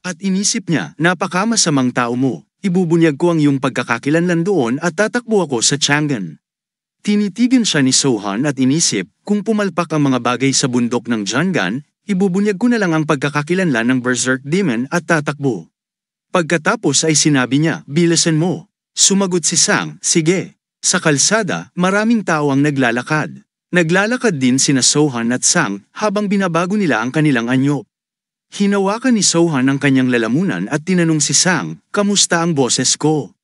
At inisip niya, napakamasamang tao mo, ibubunyag ko ang iyong pagkakakilanlan doon at tatakbo ako sa Chang'an. Tinitigan siya ni Sohan at inisip, kung pumalpak ang mga bagay sa bundok ng Jianghan, ibubunyag ko na lang ang pagkakakilanlan ng Berserk Demon at tatakbo. Pagkatapos ay sinabi niya, bilisan mo. Sumagot si Sang, sige. Sa kalsada, maraming tao ang naglalakad. Naglalakad din sina Sohan at Sang habang binabago nila ang kanilang anyo. Hinawakan ni Sohan ang kanyang lalamunan at tinanong si Sang, kamusta ang boses ko?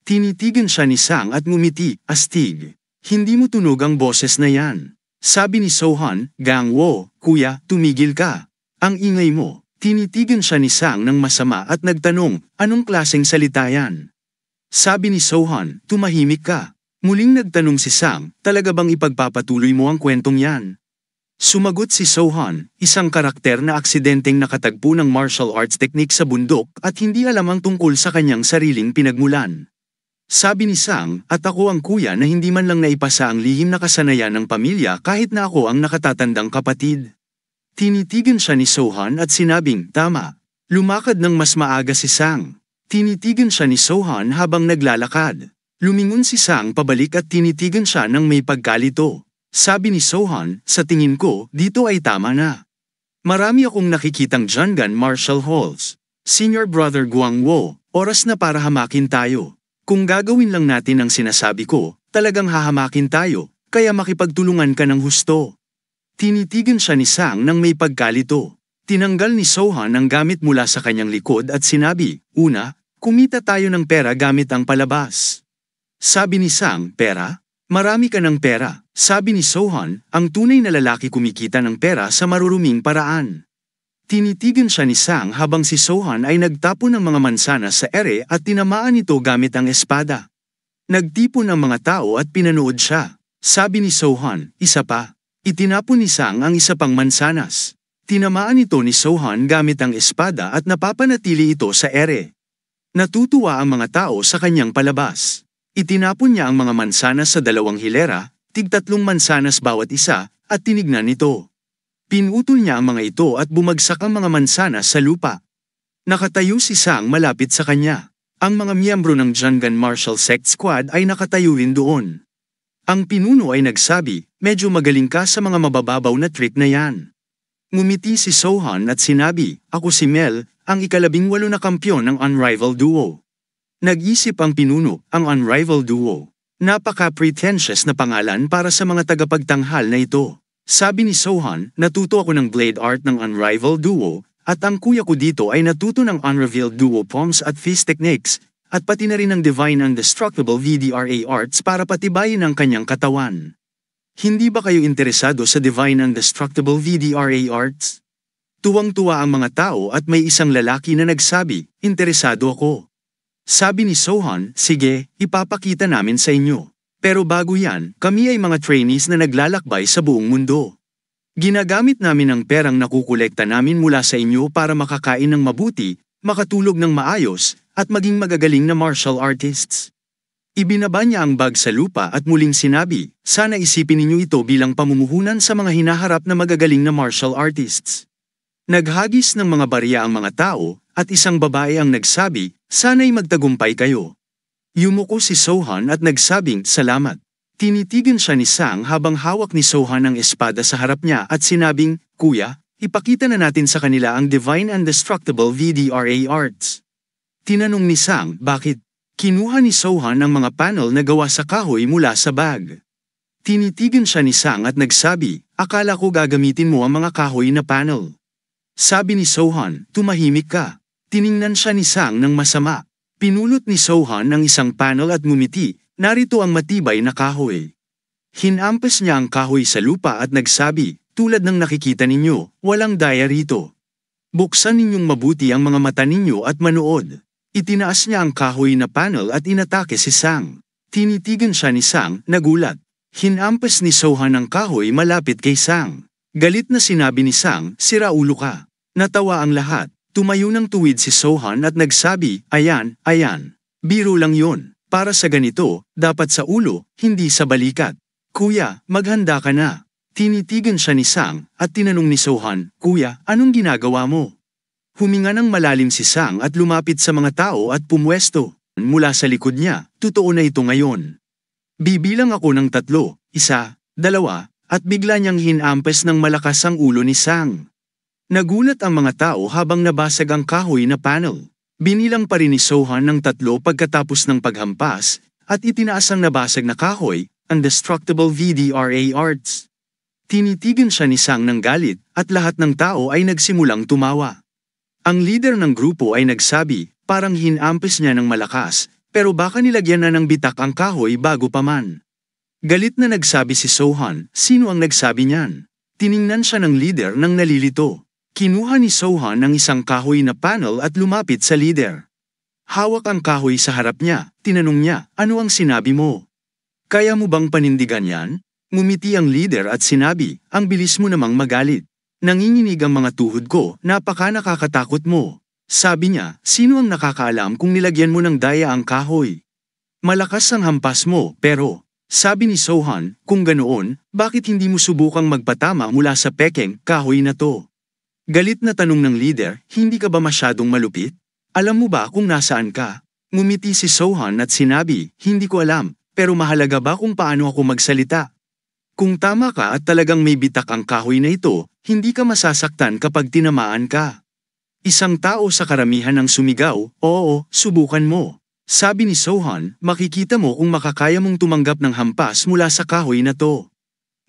Tinitigan siya ni Sang at ngumiti, astig. Hindi mo tunog ang boses na yan. Sabi ni Sohan, Gangwo, kuya, tumigil ka. Ang ingay mo. Tinitigan siya ni Sang ng masama at nagtanong, anong klaseng salita yan? Sabi ni Sohan, tumahimik ka. Muling nagtanong si Sang, talaga bang ipagpapatuloy mo ang kwentong yan? Sumagot si Sohan, isang karakter na aksidenteng nakatagpo ng martial arts technique sa bundok at hindi alam ang tungkol sa kanyang sariling pinagmulan. Sabi ni Sang, at ako ang kuya na hindi man lang naipasa ang lihim na kasanayan ng pamilya kahit na ako ang nakatatandang kapatid. Tinitigan siya ni Sohan at sinabing, tama. Lumakad ng mas maaga si Sang. Tinitigan siya ni Sohan habang naglalakad. Lumingon si Sang pabalik at tinitigan siya ng may pagkalito. Sabi ni Sohan, sa tingin ko, dito ay tama na. Marami akong nakikitang Jianghan Martial Halls. Senior Brother Guangwo, oras na para hamakin tayo. Kung gagawin lang natin ang sinasabi ko, talagang hahamakin tayo, kaya makipagtulungan ka ng husto. Tinitigan siya ni Sang ng may pagkalito. Tinanggal ni Sohan ang gamit mula sa kanyang likod at sinabi, una, kumita tayo ng pera gamit ang palabas. Sabi ni Sang, pera? Marami ka ng pera. Sabi ni Sohan, ang tunay na lalaki kumikita ng pera sa maruruming paraan. Tinitigan siya ni Sang habang si Sohan ay nagtapon ng mga mansanas sa ere at tinamaan ito gamit ang espada. Nagtipon ang mga tao at pinanood siya. Sabi ni Sohan, isa pa. Itinapon ni Sang ang isa pang mansanas. Tinamaan ito ni Sohan gamit ang espada at napapanatili ito sa ere. Natutuwa ang mga tao sa kanyang palabas. Itinapon niya ang mga mansanas sa dalawang hilera, tig-3 mansanas bawat isa, at tinignan ito. Pinutol niya ang mga ito at bumagsak ang mga mansanas sa lupa. Nakatayo si Sang malapit sa kanya. Ang mga miyembro ng Jianghan Martial Sect Squad ay nakatayo rin doon. Ang pinuno ay nagsabi, medyo magaling ka sa mga mabababaw na trick na yan. Ngumiti si Sohan at sinabi, ako si Mel, ang ika-18 na kampyon ng Unrivaled Duo. Nag-isip ang pinuno, ang Unrivaled Duo. Napaka-pretentious na pangalan para sa mga tagapagtanghal na ito. Sabi ni Sohan, natuto ako ng blade art ng Unrivaled Duo, at ang kuya ko dito ay natuto ng Unrevealed Duo palms at fist techniques, at pati na rin ng Divine Indestructible VDRA arts para patibayin ang kanyang katawan. Hindi ba kayo interesado sa Divine Indestructible VDRA arts? Tuwang-tuwa ang mga tao at may isang lalaki na nagsabi, interesado ako. Sabi ni Sohan, sige, ipapakita namin sa inyo. Pero bago yan, kami ay mga trainees na naglalakbay sa buong mundo. Ginagamit namin ang perang nakukolekta namin mula sa inyo para makakain ng mabuti, makatulog ng maayos, at maging magagaling na martial artists. Ibinaba niya ang bag sa lupa at muling sinabi, sana isipin ninyo ito bilang pamumuhunan sa mga hinaharap na magagaling na martial artists. Naghagis ng mga barya ang mga tao, at isang babae ang nagsabi, sana'y magtagumpay kayo. Yumuko si Sohan at nagsabing, salamat. Tinitigan siya ni Sang habang hawak ni Sohan ang espada sa harap niya at sinabing, kuya, ipakita na natin sa kanila ang Divine Indestructible VDRA arts. Tinanong ni Sang, bakit? Kinuha ni Sohan ang mga panel na gawa sa kahoy mula sa bag. Tinitigan siya ni Sang at nagsabi, akala ko gagamitin mo ang mga kahoy na panel. Sabi ni Sohan, tumahimik ka. Tiningnan siya ni Sang ng masama. Pinulot ni Sohan ang isang panel at ngumiti, narito ang matibay na kahoy. Hinampas niya ang kahoy sa lupa at nagsabi, tulad ng nakikita ninyo, walang daya rito. Buksan ninyong mabuti ang mga mata ninyo at manood. Itinaas niya ang kahoy na panel at inatake si Sang. Tinitigan siya ni Sang, nagulat. Hinampas ni Sohan ang kahoy malapit kay Sang. Galit na sinabi ni Sang, sira ulo ka. Natawa ang lahat. Tumayo ng tuwid si Sohan at nagsabi, ayan, ayan. Biro lang yon. Para sa ganito, dapat sa ulo, hindi sa balikat. Kuya, maghanda ka na. Tinitigan siya ni Sang at tinanong ni Sohan, kuya, anong ginagawa mo? Huminga ng malalim si Sang at lumapit sa mga tao at pumwesto. Mula sa likod niya, totoo na ito ngayon. Bibilang ako ng 3, 1, 2, at bigla niyang hinampes ng malakas ang ulo ni Sang. Nagulat ang mga tao habang nabasag ang kahoy na panel. Binilang pa rin ni Sohan ng 3 pagkatapos ng paghampas, at itinaas ang nabasag na kahoy, Indestructible VDRA Arts. Tinitigan siya ni Sang ng galit, at lahat ng tao ay nagsimulang tumawa. Ang leader ng grupo ay nagsabi, parang hinampes niya ng malakas, pero baka nilagyan na ng bitak ang kahoy bago pa man. Galit na nagsabi si Sohan, sino ang nagsabi niyan? Tiningnan siya ng leader ng nalilito. Kinuha ni Sohan ng isang kahoy na panel at lumapit sa leader. Hawak ang kahoy sa harap niya, tinanong niya, ano ang sinabi mo? Kaya mo bang panindigan yan? Ngumiti ang leader at sinabi, ang bilis mo namang magalit. Nanginginig ang mga tuhod ko, napaka nakakatakot mo. Sabi niya, sino ang nakakaalam kung nilagyan mo ng daya ang kahoy? Malakas ang hampas mo, pero, sabi ni Sohan, kung ganoon, bakit hindi mo subukang magpatama mula sa pekeng kahoy na to? Galit na tanong ng leader, hindi ka ba masyadong malupit? Alam mo ba kung nasaan ka? Ngumiti si Sohan at sinabi, hindi ko alam, pero mahalaga ba kung paano ako magsalita? Kung tama ka at talagang may bitak ang kahoy na ito, hindi ka masasaktan kapag tinamaan ka. Isang tao sa karamihan ang sumigaw, oo, subukan mo. Sabi ni Sohan, makikita mo kung makakaya mong tumanggap ng hampas mula sa kahoy na to.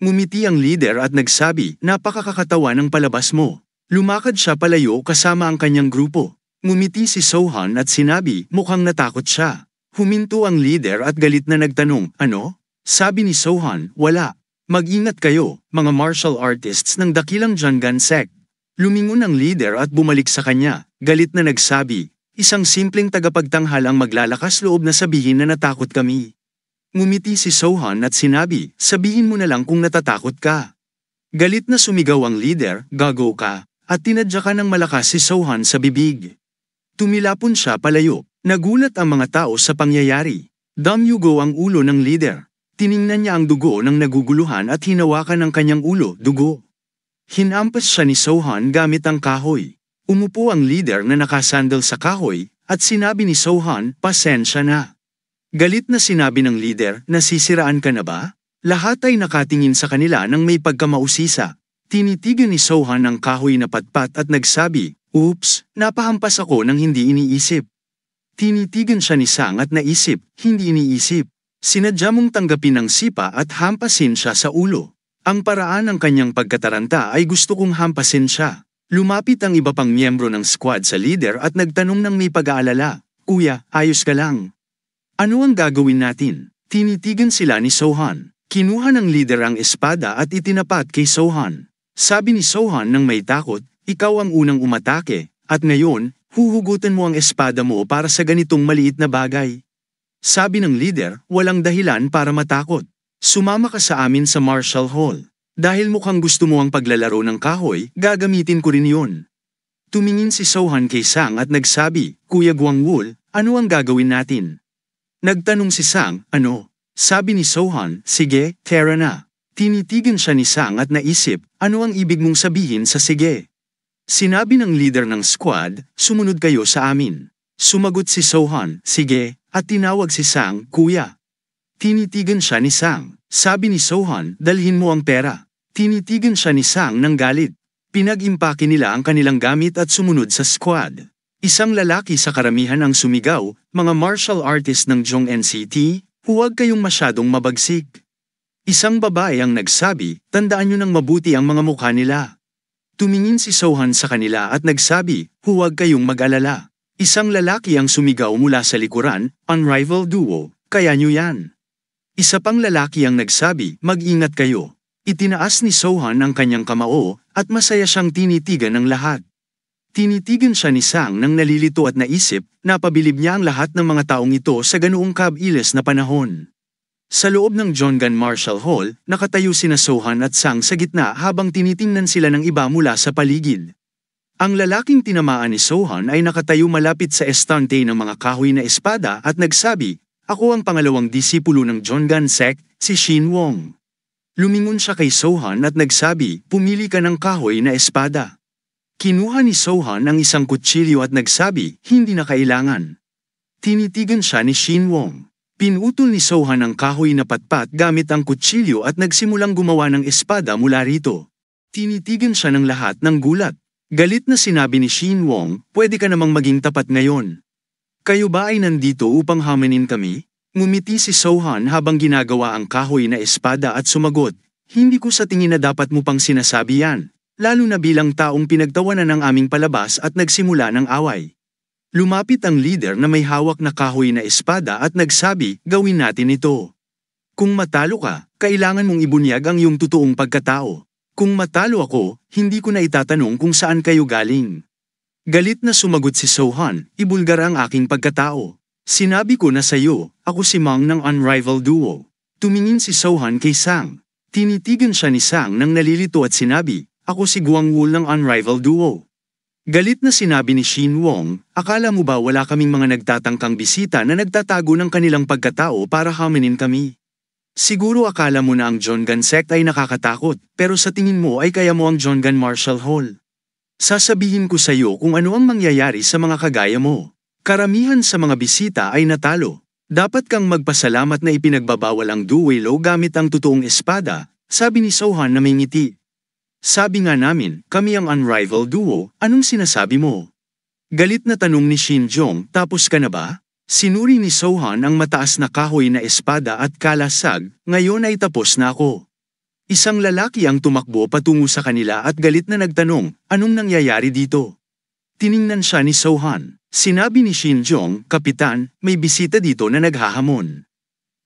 Ngumiti ang leader at nagsabi, napakakatawa ng palabas mo. Lumakad siya palayo kasama ang kanyang grupo. Ngumiti si Sohan at sinabi, mukhang natakot siya. Huminto ang leader at galit na nagtanong, ano? Sabi ni Sohan, wala. Mag-ingat kayo, mga martial artists ng dakilang Jongan sect. Lumingon ang leader at bumalik sa kanya, galit na nagsabi, isang simpleng tagapagtanghal ang maglalakas loob na sabihin na natakot kami. Ngumiti si Sohan at sinabi, sabihin mo na lang kung natatakot ka. Galit na sumigaw ang leader, gago ka, at tinadya ka ng malakas si Sohan sa bibig. Tumilapon siya palayo, nagulat ang mga tao sa pangyayari. Damyugo ang ulo ng leader. Tiningnan niya ang dugo ng naguguluhan at hinawakan ang kanyang ulo, dugo. Hinampas siya ni Sohan gamit ang kahoy. Umupo ang leader na nakasandal sa kahoy, at sinabi ni Sohan, pasensya na. Galit na sinabi ng leader, nasisiraan ka na ba? Lahat ay nakatingin sa kanila nang may pagkamausisa. Tinitigan ni Sohan ang kahoy na patpat at nagsabi, oops, napahampas ako ng hindi iniisip. Tinitigan siya ni Sang at naisip, hindi iniisip. Sinadya mong tanggapin ang sipa at hampasin siya sa ulo. Ang paraan ng kanyang pagkataranta ay gusto kong hampasin siya. Lumapit ang iba pang miyembro ng squad sa leader at nagtanong ng may pag-aalala, kuya, ayos ka lang. Ano ang gagawin natin? Tinitigan sila ni Sohan. Kinuha ng leader ang espada at itinapat kay Sohan. Sabi ni Sohan nang may takot, ikaw ang unang umatake, at ngayon, huhugutin mo ang espada mo para sa ganitong maliit na bagay. Sabi ng leader, walang dahilan para matakot. Sumama ka sa amin sa Marshall Hall. Dahil mukhang gusto mo ang paglalaro ng kahoy, gagamitin ko rin yun. Tumingin si Sohan kay Sang at nagsabi, Kuya Gwangwoo, ano ang gagawin natin? Nagtanong si Sang, ano? Sabi ni Sohan, sige, tara na. Tinitigan siya ni Sang at naisip, ano ang ibig mong sabihin sa sige? Sinabi ng leader ng squad, sumunod kayo sa amin. Sumagot si Sohan, sige, at tinawag si Sang, kuya. Tinitigan siya ni Sang. Sabi ni Sohan, dalhin mo ang pera. Tinitigan siya ni Sang ng galit. Pinag-impake nila ang kanilang gamit at sumunod sa squad. Isang lalaki sa karamihan ang sumigaw, mga martial artist ng Jongan NCT, huwag kayong masyadong mabagsik. Isang babae ang nagsabi, tandaan nyo ng mabuti ang mga mukha nila. Tumingin si Sohan sa kanila at nagsabi, huwag kayong mag-alala. Isang lalaki ang sumigaw mula sa likuran, unrivaled duo, kaya nyo yan. Isa pang lalaki ang nagsabi, mag-ingat kayo. Itinaas ni Sohan ang kanyang kamao, at masaya siyang tinitigan ng lahat. Tinitigan siya ni Sang nang nalilito at naisip, napabilib niya ang lahat ng mga taong ito sa ganoong kabilis na panahon. Sa loob ng Jongan Martial Hall, nakatayo sina Sohan at Sang sa gitna habang tinitingnan sila ng iba mula sa paligid. Ang lalaking tinamaan ni Sohan ay nakatayo malapit sa estante ng mga kahoy na espada at nagsabi, ako ang pangalawang disipulo ng Jongan sect, si Shin Wong. Lumingon siya kay Sohan at nagsabi, pumili ka ng kahoy na espada. Kinuha ni Sohan ang isang kutsilyo at nagsabi, hindi na kailangan. Tinitigan siya ni Shin Wong. Pinutol ni Sohan ang kahoy na patpat gamit ang kutsilyo at nagsimulang gumawa ng espada mula rito. Tinitigan siya ng lahat ng gulat. Galit na sinabi ni Shin Wong, pwede ka namang maging tapat ngayon. Kayo ba ay nandito upang hamanin kami? Ngumiti si Sohan habang ginagawa ang kahoy na espada at sumagot, hindi ko sa tingin na dapat mo pang sinasabi yan. Lalo na bilang taong pinagtawanan ng aming palabas at nagsimula ng away. Lumapit ang leader na may hawak na kahoy na espada at nagsabi, gawin natin ito. Kung matalo ka, kailangan mong ibunyag ang iyong totoong pagkatao. Kung matalo ako, hindi ko na itatanong kung saan kayo galing. Galit na sumagot si Sohan, ibulgar ang aking pagkatao. Sinabi ko na sa iyo, ako si Mang ng Unrivaled Duo. Tumingin si Sohan kay Sang. Tinitigan siya ni Sang nang nalilito at sinabi, ako si Guangwul ng Unrivaled Duo. Galit na sinabi ni Shin Wong, akala mo ba wala kaming mga nagtatangkang bisita na nagtatago ng kanilang pagkatao para hamanin kami? Siguro akala mo na ang Jongan Sect ay nakakatakot, pero sa tingin mo ay kaya mo ang Jongan Martial Hall. Sasabihin ko sa iyo kung ano ang mangyayari sa mga kagaya mo. Karamihan sa mga bisita ay natalo. Dapat kang magpasalamat na ipinagbabawal ang duelo gamit ang totoong espada, sabi ni Sohan na may ngiti. Sabi nga namin, kami ang Unrivaled Duo, anong sinasabi mo? Galit na tanong ni Shin Jong, tapos ka na ba? Sinuri ni Sohan ang mataas na kahoy na espada at kalasag, ngayon ay tapos na ako. Isang lalaki ang tumakbo patungo sa kanila at galit na nagtanong, anong nangyayari dito? Tiningnan siya ni Sohan. Sinabi ni Shin Jong, Kapitan, may bisita dito na naghahamon.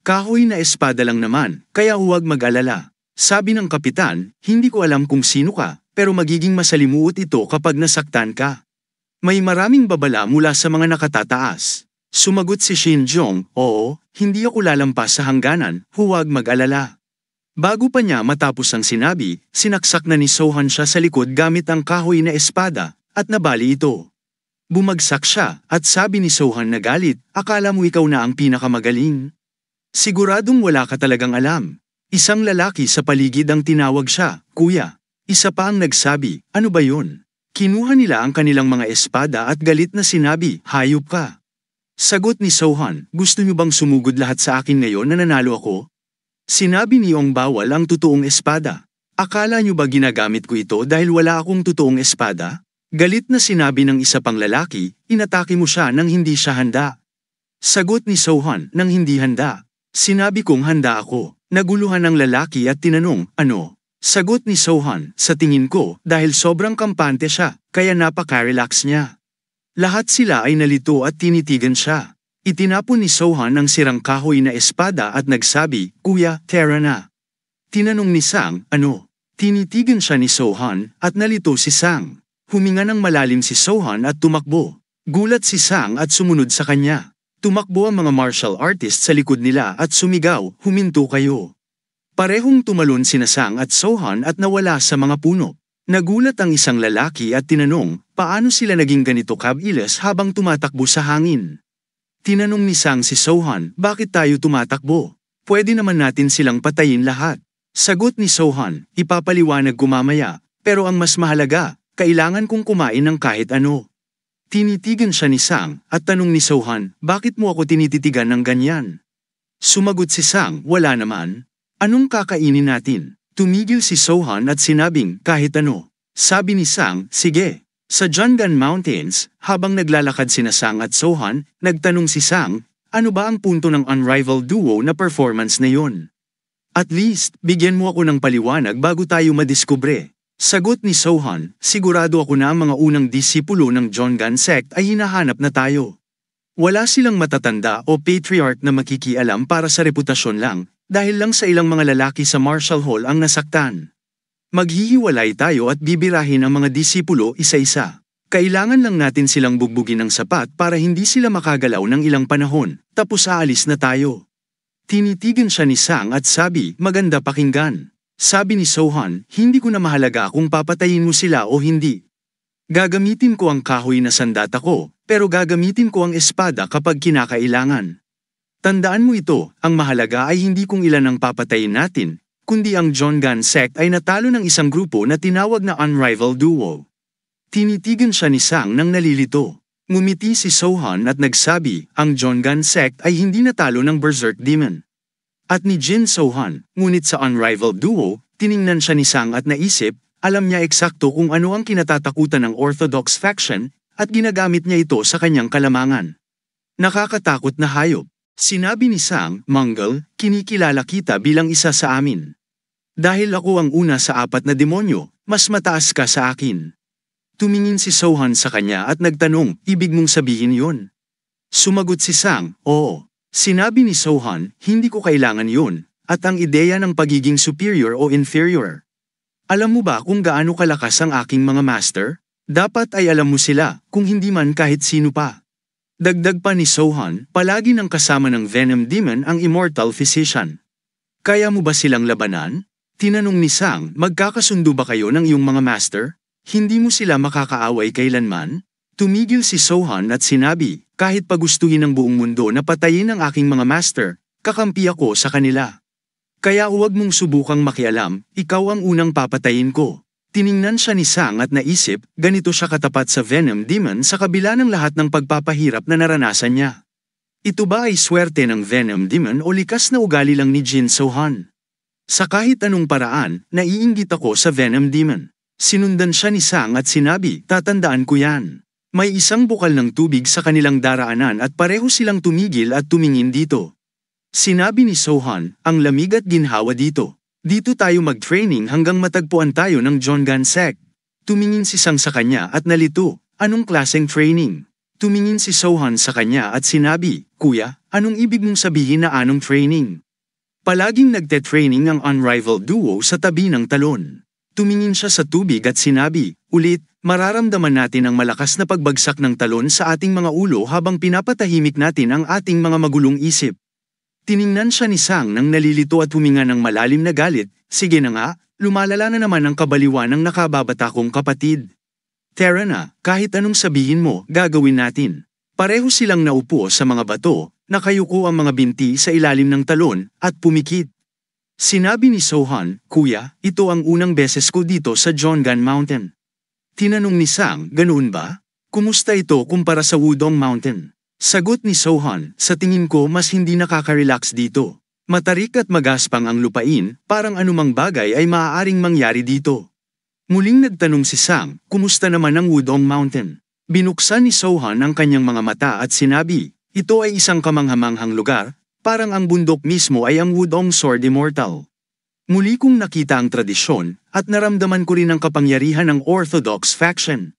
Kahoy na espada lang naman, kaya huwag mag-alala. Sabi ng kapitan, hindi ko alam kung sino ka, pero magiging masalimuot ito kapag nasaktan ka. May maraming babala mula sa mga nakatataas. Sumagot si Shin Jong, oo, hindi ako lalampas sa hangganan, huwag mag-alala. Bago pa niya matapos ang sinabi, sinaksak na ni Sohan siya sa likod gamit ang kahoy na espada, at nabali ito. Bumagsak siya, at sabi ni Sohan na galit, akala mo ikaw na ang pinakamagaling. Siguradong wala ka talagang alam. Isang lalaki sa paligid ang tinawag siya, Kuya. Isa pa ang nagsabi, ano ba yun? Kinuha nila ang kanilang mga espada at galit na sinabi, hayop ka. Sagot ni Sohan, gusto niyo bang sumugod lahat sa akin ngayon na nanalo ako? Sinabi niyong bawal ang totoong espada. Akala niyo ba ginagamit ko ito dahil wala akong totoong espada? Galit na sinabi ng isa pang lalaki, inatake mo siya nang hindi siya handa. Sagot ni Sohan, nang hindi handa. Sinabi kong handa ako. Naguluhan ang lalaki at tinanong, ano? Sagot ni Sohan, sa tingin ko, dahil sobrang kampante siya, kaya napaka-relax niya. Lahat sila ay nalito at tinitigan siya. Itinapon ni Sohan ang sirang kahoy na espada at nagsabi, Kuya, tara na. Tinanong ni Sang, ano? Tinitigan siya ni Sohan at nalito si Sang. Huminga ng malalim si Sohan at tumakbo. Gulat si Sang at sumunod sa kanya. Tumakbo ang mga martial artists sa likod nila at sumigaw, huminto kayo. Parehong tumalon sina Sang at Sohan at nawala sa mga puno. Nagulat ang isang lalaki at tinanong, paano sila naging ganito kabilis habang tumatakbo sa hangin? Tinanong ni Sang si Sohan, bakit tayo tumatakbo? Pwede naman natin silang patayin lahat. Sagot ni Sohan, ipapaliwanag ko mamaya, pero ang mas mahalaga, kailangan kong kumain ng kahit ano. Tinitigan siya ni Sang at tanong ni Sohan, bakit mo ako tinititigan ng ganyan? Sumagot si Sang, wala naman. Anong kakainin natin? Tumigil si Sohan at sinabing, kahit ano. Sabi ni Sang, sige. Sa Jongan Mountains, habang naglalakad sina Sang at Sohan, nagtanong si Sang, ano ba ang punto ng Unrivaled Duo na performance na yon? At least, bigyan mo ako ng paliwanag bago tayo madiskubre. Sagot ni Sohan, sigurado ako na ang mga unang disipulo ng Jongan Sect ay hinahanap na tayo. Wala silang matatanda o patriarch na makikialam para sa reputasyon lang, dahil lang sa ilang mga lalaki sa Martial Hall ang nasaktan. Maghihiwalay tayo at bibirahin ang mga disipulo isa-isa. Kailangan lang natin silang bugbugin ng sapat para hindi sila makagalaw ng ilang panahon, tapos aalis na tayo. Tinitigan siya ni Sang at sabi, maganda pakinggan. Sabi ni Sohan, hindi ko na mahalaga kung papatayin mo sila o hindi. Gagamitin ko ang kahoy na sandata ko, pero gagamitin ko ang espada kapag kinakailangan. Tandaan mo ito, ang mahalaga ay hindi kung ilan ang papatayin natin, kundi ang Jongan Sect ay natalo ng isang grupo na tinawag na Unrivaled Duo. Tinitigan siya ni Sang nang nalilito. Ngumiti si Sohan at nagsabi, ang Jongan sect ay hindi natalo ng Berserk Demon. At ni Jin Sohan, ngunit sa unrivaled duo, tiningnan siya ni Sang at naisip, alam niya eksakto kung ano ang kinatatakutan ng Orthodox faction, at ginagamit niya ito sa kanyang kalamangan. Nakakatakot na hayop. Sinabi ni Sang, Mongol, kinikilala kita bilang isa sa amin. Dahil ako ang una sa 4 na demonyo, mas mataas ka sa akin. Tumingin si Sohan sa kanya at nagtanong, ibig mong sabihin yun? Sumagot si Sang, oo. Sinabi ni Sohan, hindi ko kailangan yun, at ang ideya ng pagiging superior o inferior. Alam mo ba kung gaano kalakas ang aking mga master? Dapat ay alam mo sila, kung hindi man kahit sino pa. Dagdag pa ni Sohan, palagi nang kasama ng Venom Demon ang Immortal Physician. Kaya mo ba silang labanan? Tinanong ni Sang, magkakasundo ba kayo ng iyong mga master? Hindi mo sila makakaaway kailanman? Tumigil si Sohan at sinabi, kahit pagustuhin ng buong mundo na patayin ang aking mga master, kakampi ako sa kanila. Kaya huwag mong subukang makialam, ikaw ang unang papatayin ko. Tiningnan siya ni Sang at naisip, ganito siya katapat sa Venom Demon sa kabila ng lahat ng pagpapahirap na naranasan niya. Ito ba ay swerte ng Venom Demon o likas na ugali lang ni Jin Sohan? Sa kahit anong paraan, naiinggit ako sa Venom Demon. Sinundan siya ni Sang at sinabi, tatandaan ko yan. May isang bukal ng tubig sa kanilang daraanan at pareho silang tumigil at tumingin dito. Sinabi ni Sohan, ang lamig at ginhawa dito. Dito tayo mag-training hanggang matagpuan tayo ng Jongan sect. Tumingin si Sang sa kanya at nalito, anong klaseng training? Tumingin si Sohan sa kanya at sinabi, Kuya, anong ibig mong sabihin na anong training? Palaging nagte-training ang unrivaled duo sa tabi ng talon. Tumingin siya sa tubig at sinabi, ulit, mararamdaman natin ang malakas na pagbagsak ng talon sa ating mga ulo habang pinapatahimik natin ang ating mga magulong isip. Tiningnan siya ni Sang nang nalilito at huminga ng malalim na galit, sige na nga, lumalala na naman ang kabaliwan ng nakababata kong kapatid. Tara na, kahit anong sabihin mo, gagawin natin. Pareho silang naupo sa mga bato, nakayuko ang mga binti sa ilalim ng talon, at pumikit. Sinabi ni Sohan, Kuya, ito ang unang beses ko dito sa Jongan Mountain. Tinanong ni Sang, ganoon ba? Kumusta ito kumpara sa Wudong Mountain? Sagot ni Sohan, sa tingin ko mas hindi nakaka-relax dito. Matarik at magaspang ang lupain, parang anumang bagay ay maaaring mangyari dito. Muling nagtanong si Sang, kumusta naman ang Wudong Mountain? Binuksan ni Sohan ang kanyang mga mata at sinabi, ito ay isang kamanghamanghang lugar, parang ang bundok mismo ay ang Wudong Sword Immortal. Muli kong nakita ang tradisyon, at naramdaman ko rin ang kapangyarihan ng Orthodox faction.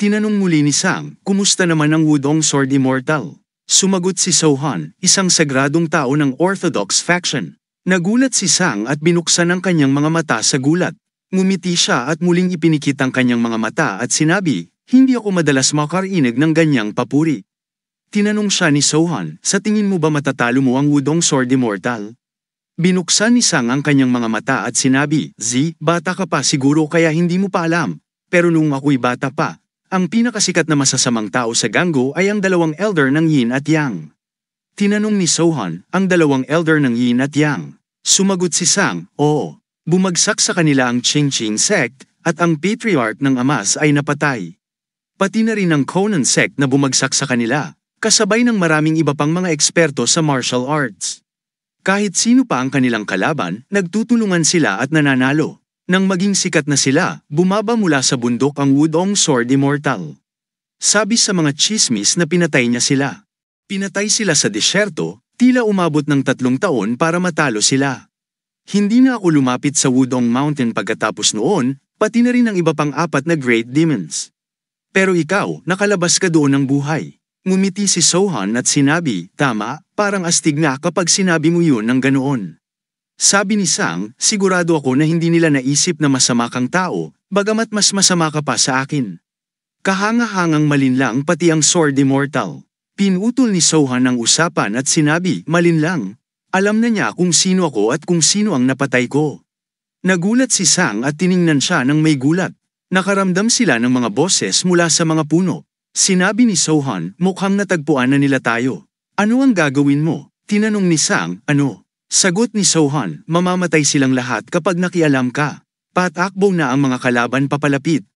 Tinanong muli ni Sang, kumusta naman ang Wudong Sword Immortal? Sumagot si Sohan, isang sagradong tao ng Orthodox faction. Nagulat si Sang at binuksan ang kanyang mga mata sa gulat. Ngumiti siya at muling ipinikit ang kanyang mga mata at sinabi, hindi ako madalas makarinig ng ganyang papuri. Tinanong siya ni Sohan, sa tingin mo ba matatalo mo ang Wudong Sword Immortal? Binuksan ni Sang ang kanyang mga mata at sinabi, bata ka pa siguro kaya hindi mo pa alam. Pero nung ako'y bata pa, ang pinakasikat na masasamang tao sa Gango ay ang 2 elder ng Yin at Yang. Tinanong ni Sohan, ang 2 elder ng Yin at Yang. Sumagot si Sang, oo. Bumagsak sa kanila ang Qingqing sect, at ang patriarch ng Amas ay napatay. Pati na rin ang Conan sect na bumagsak sa kanila. Kasabay ng maraming iba pang mga eksperto sa martial arts. Kahit sino pa ang kanilang kalaban, nagtutulungan sila at nananalo. Nang maging sikat na sila, bumaba mula sa bundok ang Wudong Sword Immortal. Sabi sa mga chismis na pinatay niya sila. Pinatay sila sa disyerto, tila umabot ng 3 taon para matalo sila. Hindi na ako lumapit sa Wudong Mountain pagkatapos noon, pati na rin ang iba pang 4 na Great Demons. Pero ikaw, nakalabas ka doon ng buhay. Ngumiti si Sohan at sinabi, tama, parang astig nga kapag sinabi mo yun ng ganoon. Sabi ni Sang, sigurado ako na hindi nila naisip na masama kang tao, bagamat mas masama ka pa sa akin. Kahanga-hangang malinlang pati ang Sword Immortal. Pinutol ni Sohan ang usapan at sinabi, malinlang. Alam na niya kung sino ako at kung sino ang napatay ko. Nagulat si Sang at tiningnan siya ng may gulat. Nakaramdam sila ng mga boses mula sa mga puno. Sinabi ni Sohan, mukhang natagpuan na nila tayo. Ano ang gagawin mo? Tinanong ni Sang, ano? Sagot ni Sohan, mamamatay silang lahat kapag nakialam ka. Patakbo na ang mga kalaban papalapit,